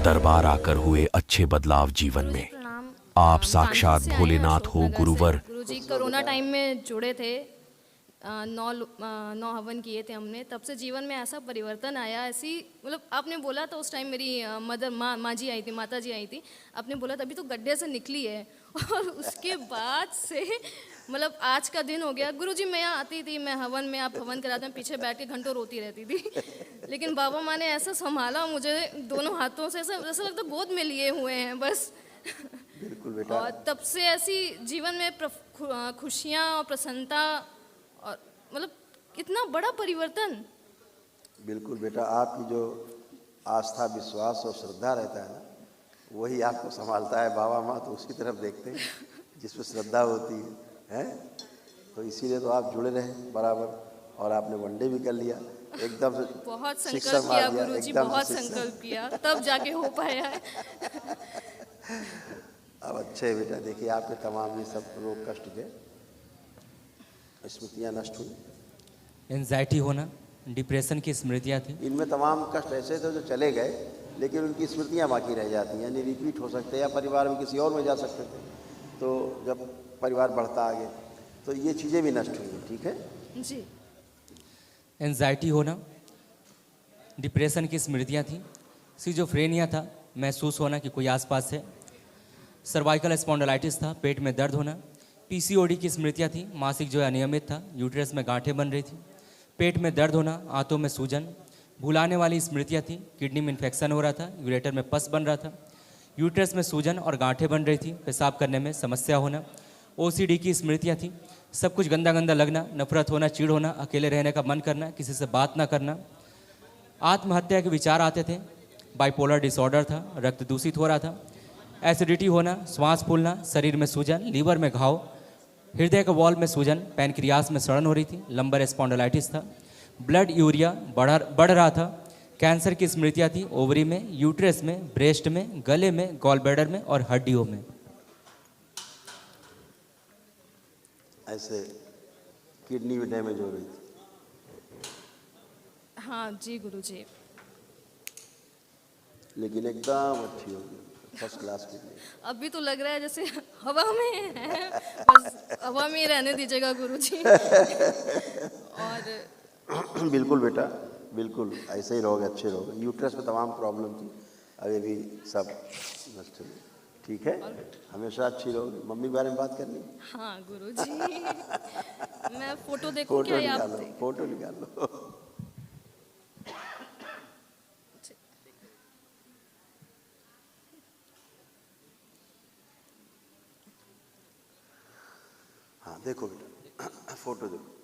दरबार आकर हुए अच्छे बदलाव जीवन में। प्रणाम। आप हम साक्षात कानपुर से आए हैं, भोलेनाथ हो अशोकनगर से। गुरुवर। गुरुजी कोरोना टाइम में जुड़े थे। 9 हवन किए थे हमने, तब से जीवन में ऐसा परिवर्तन आया। ऐसी मतलब आपने बोला था उस टाइम, मेरी मदर माँ जी आई थी, माता जी आई थी। आपने बोला तभी तो गड्ढे से निकली है। और उसके बाद से मतलब आज का दिन हो गया। गुरुजी मैं यहाँ आती थी, मैं हवन में, आप हवन कराते हैं, पीछे बैठ के घंटों रोती रहती थी। लेकिन बाबा माँ ने ऐसा संभाला मुझे दोनों हाथों से, ऐसा लगता गोद में लिए हुए हैं बस। बिल्कुल बेटा। और तब से ऐसी जीवन में खुशियाँ और प्रसन्नता, और मतलब कितना बड़ा परिवर्तन। बिल्कुल बेटा, आपकी जो आस्था, विश्वास और श्रद्धा रहता है ना, वही आपको संभालता है। बाबा माँ तो उसकी तरफ देखते हैं जिसमें श्रद्धा होती है, तो इसीलिए तो आप जुड़े रहे बराबर। और आपने वनडे भी कर लिया एकदम से। बहुत शिक्षा संकल्प मार किया दिया, गुरुजी, एकदम से बहुत शिक्षा। संकल्प किया, तब जाके हो पाया है। अब अच्छे है बेटा, देखिए आपके तमाम ये सब रोग कष्ट के स्मृतियाँ नष्ट हुई। एंजाइटी होना, डिप्रेशन की स्मृतियाँ थी। इनमें तमाम कष्ट ऐसे थे जो चले गए, लेकिन उनकी स्मृतियाँ बाकी रह जाती हैं, यानी रिपीट हो सकते हैं, या परिवार में किसी और में जा सकते थे। तो जब परिवार बढ़ता आगे तो ये चीज़ें भी नष्ट हुई हैं। ठीक है जी। एंजाइटी होना, डिप्रेशन की स्मृतियाँ थी। सिजोफ्रेनिया था, महसूस होना कि कोई आसपास है। सर्वाइकल स्पॉन्डिलाइटिस था, पेट में दर्द होना। पीसीओडी की स्मृतियाँ थी, मासिक जो है अनियमित था, यूट्रस में गांठें बन रही थी, पेट में दर्द होना, आंतों में सूजन। भुलाने वाली स्मृतियाँ थी, किडनी में इन्फेक्शन हो रहा था, यूरेटर में पस बन रहा था, यूट्रस में सूजन और गांठें बन रही थी, पेशाब करने में समस्या होना। ओसीडी की स्मृतियाँ थी, सब कुछ गंदा गंदा लगना, नफरत होना, चिढ़ होना, अकेले रहने का मन करना, किसी से बात ना करना। आत्महत्या के विचार आते थे। बाइपोलर डिसऑर्डर था, रक्त दूषित हो रहा था। एसिडिटी होना, श्वास फूलना, शरीर में सूजन, लीवर में घाव, हृदय के वॉल में सूजन, पैनक्रियास में सड़न हो रही थी, लंबर स्पॉन्डिलाइटिस था। ब्लड यूरिया बढ़ रहा था। कैंसर की स्मृतियाँ थी, ओवरी में, यूट्रस में, ब्रेस्ट में, गले में, गॉल ब्लैडर में और हड्डियों में। ऐसे किडनी भी डैमेज हो रही थी। हाँ जी गुरुजी। लेकिन एकदम अच्छी हो गई, फर्स्ट क्लास किडनी। अभी तो लग रहा है जैसे हवा में है, बस हवा में ही रहने दीजिएगा गुरुजी। और बिल्कुल बेटा, बिल्कुल ऐसे ही रहोगे, अच्छे रहोगे। यूट्रस में तमाम प्रॉब्लम थी, अभी भी सब नष्ट हुई। ठीक है, हमेशा अच्छी रहोगी। मम्मी के बारे में बात करनी? हाँ गुरुजी। मैं फोटो देखूं फोटो क्या, या आप निकालो, फोटो निकालो। हाँ देखो बेटा, फोटो देखो।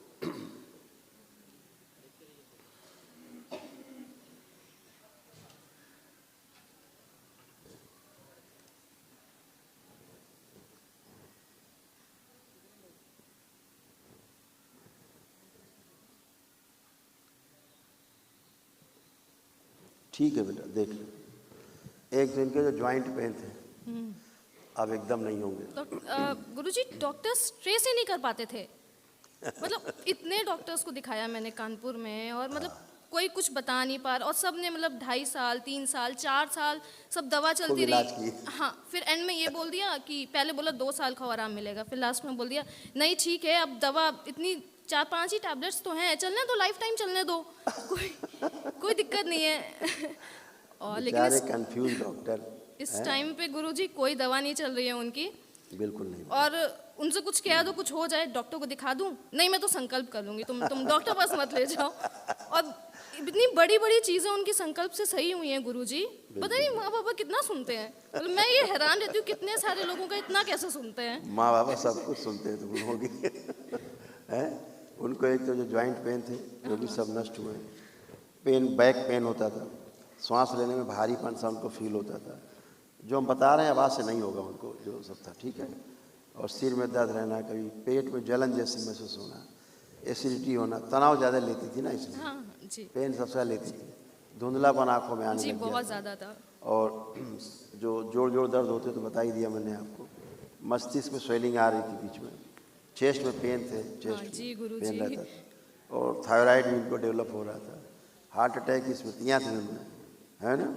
ठीक है बेटा, देख लो। एक तो इनके जो ज्वाइंट पेन थे अब एकदम नहीं होंगे। तो गुरुजी डॉक्टर्स ट्रेस ही नहीं कर पाते थे। मतलब इतने डॉक्टर्स को दिखाया मैंने कानपुर में, और मतलब कोई कुछ बता नहीं पा रहा, और सब ने मतलब 2.5 साल 3 साल 4 साल सब दवा खूब चलती इलाज रही। किए। हाँ, फिर एंड में ये बोल दिया कि पहले बोला 2 साल खाओ आराम मिलेगा, फिर लास्ट में बोल दिया नहीं ठीक है, अब दवा इतनी 4-5 ही टैबलेट्स तो हैं, चलने दो, लाइफ टाइम चलने दो, कोई दिक्कत नहीं है। और लेकिन बेचारे कंफ्यूज डॉक्टर। इस टाइम पे गुरुजी कोई दवा नहीं चल रही है उनकी, बिल्कुल नहीं। और उनसे कुछ कह दो, कुछ हो जाए, डॉक्टर को दिखा दूं, नहीं मैं तो संकल्प कर लूंगी, तुम डॉक्टर पास मत ले जाओ। और इतनी बड़ी बड़ी चीजें उनकी संकल्प से सही हुई हैं गुरुजी। पता नहीं माँ बाबा कितना सुनते हैं, मतलब मैं ये हैरान रहती हूँ कितने सारे लोगों का इतना कैसे सुनते हैं। माँ बाबा सब कुछ सुनते हैं, तुम लोगों की हैं। उनको एक तो जो ज्वाइंट पेन थे वो भी सब नष्ट हुए। पेन, बैक पेन होता था, सांस लेने में भारीपन सा उनको फील होता था, जो हम बता रहे हैं आवाज़ से नहीं होगा उनको, जो सब था। ठीक है। और सिर में दर्द रहना, कभी पेट में जलन जैसी महसूस होना, एसिडिटी होना, तनाव ज़्यादा लेती थी ना इसलिए। हाँ जी पेन सबसे ज़्यादा लेती थी, धुंधलापन आँखों में आने जी, लग गया बहुत था। ज़्यादा था। और जो जोड़ जोड़ दर्द होते तो बता ही दिया मैंने आपको। मस्तिष्क में स्वेलिंग आ रही थी बीच में, चेस्ट में पेन थे, हाँ चेस्ट जी में गुरुजी। पेन रहता था, और थायराइड भी उनको डेवलप हो रहा था। हार्ट अटैक की स्मृतियाँ थी उनमें, है ना।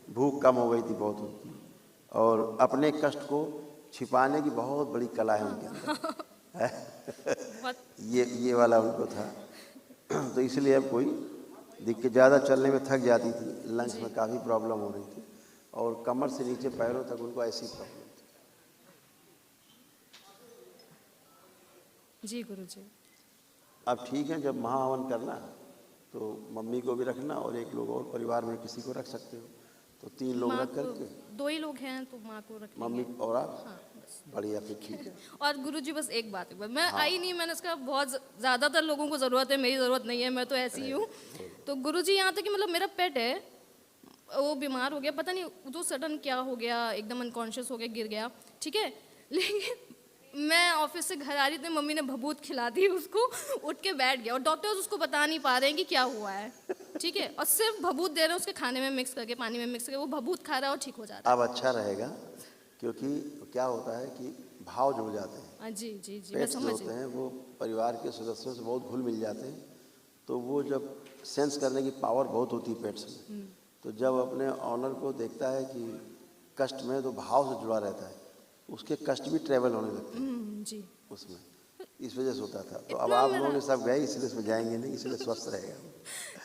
भूख कम हो गई थी बहुत उनकी, और अपने कष्ट को छिपाने की बहुत बड़ी कला है उनके अंदर। बहुत ये वाला उनको था। तो इसलिए अब कोई दिक्कत, ज़्यादा चलने में थक जाती थी, लंग्स में काफ़ी प्रॉब्लम हो रही थी, और कमर से नीचे पैरों तक उनको ऐसी प्रॉब्लम थी। जी गुरुजी। अब ठीक है, जब महाहवन करना तो मम्मी को भी रखना और एक लोग और परिवार में किसी को रख सकते हो, तो 3 लोग माँ रख को, करके 2 ही लोग हैं तो माँ को रख मम्मी लेंगे। और आप। हाँ बस। बढ़िया, फिर ठीक है। और गुरुजी बस एक बात मैं आई नहीं, मैंने इसका बहुत ज़्यादातर लोगों को ज़रूरत है, मेरी ज़रूरत नहीं है, मैं तो ऐसी ही हूँ। तो गुरुजी यहाँ तक कि मतलब मेरा पेट है, वो बीमार हो गया, पता नहीं जो सडन क्या हो गया, एकदम अनकॉन्शियस हो गया, गिर गया, ठीक है। लेकिन मैं ऑफिस से घर आ रही थी, मम्मी ने भभूत खिला दी उसको, उठ के बैठ गया, और डॉक्टर्स उसको बता नहीं पा रहे हैं कि क्या हुआ है, ठीक है। और सिर्फ भभूत दे रहे हैं उसके खाने में मिक्स करके, पानी में मिक्स करके, वो भभूत खा रहा है और ठीक हो जा रहा अब अच्छा रहेगा, क्योंकि क्या होता है कि भाव जुड़ जाते हैं। है। जी जी जी, मैं पेट्स जो समझ होते रही हूँ। हैं वो परिवार के सदस्यों से बहुत घुल मिल जाते हैं, तो वो जब सेंस करने की पावर बहुत होती है पेट्स में, तो जब अपने ऑनर को देखता है कि कष्ट में, तो भाव से जुड़ा रहता है, उसके कष्ट भी ट्रेवल होने लगते हैं जी। उसमें। इस वजह से होता था। तो अब इतना आप मेरा- लोगों ने सब गए, इसलिए उसमें जाएंगे नहीं, इसलिए स्वस्थ रहेगा।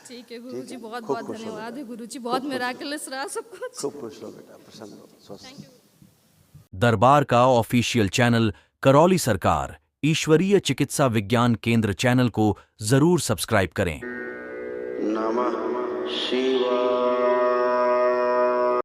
ठीक है गुरुजी, है, बहुत खूब बहुत खुश हो धन्यवाद है बेटा। गुरुजी, खूब बहुत खुश हो। मिराकलिस रहा सब कुछ। खूब खुश रहो बेटा, प्रसन्न रहो, स्वस्थ। दरबार का ऑफिशियल चैनल करौली सरकार ईश्वरीय चिकित्सा विज्ञान केंद्र चैनल को जरूर सब्सक्राइब करें। नमः शिवाय।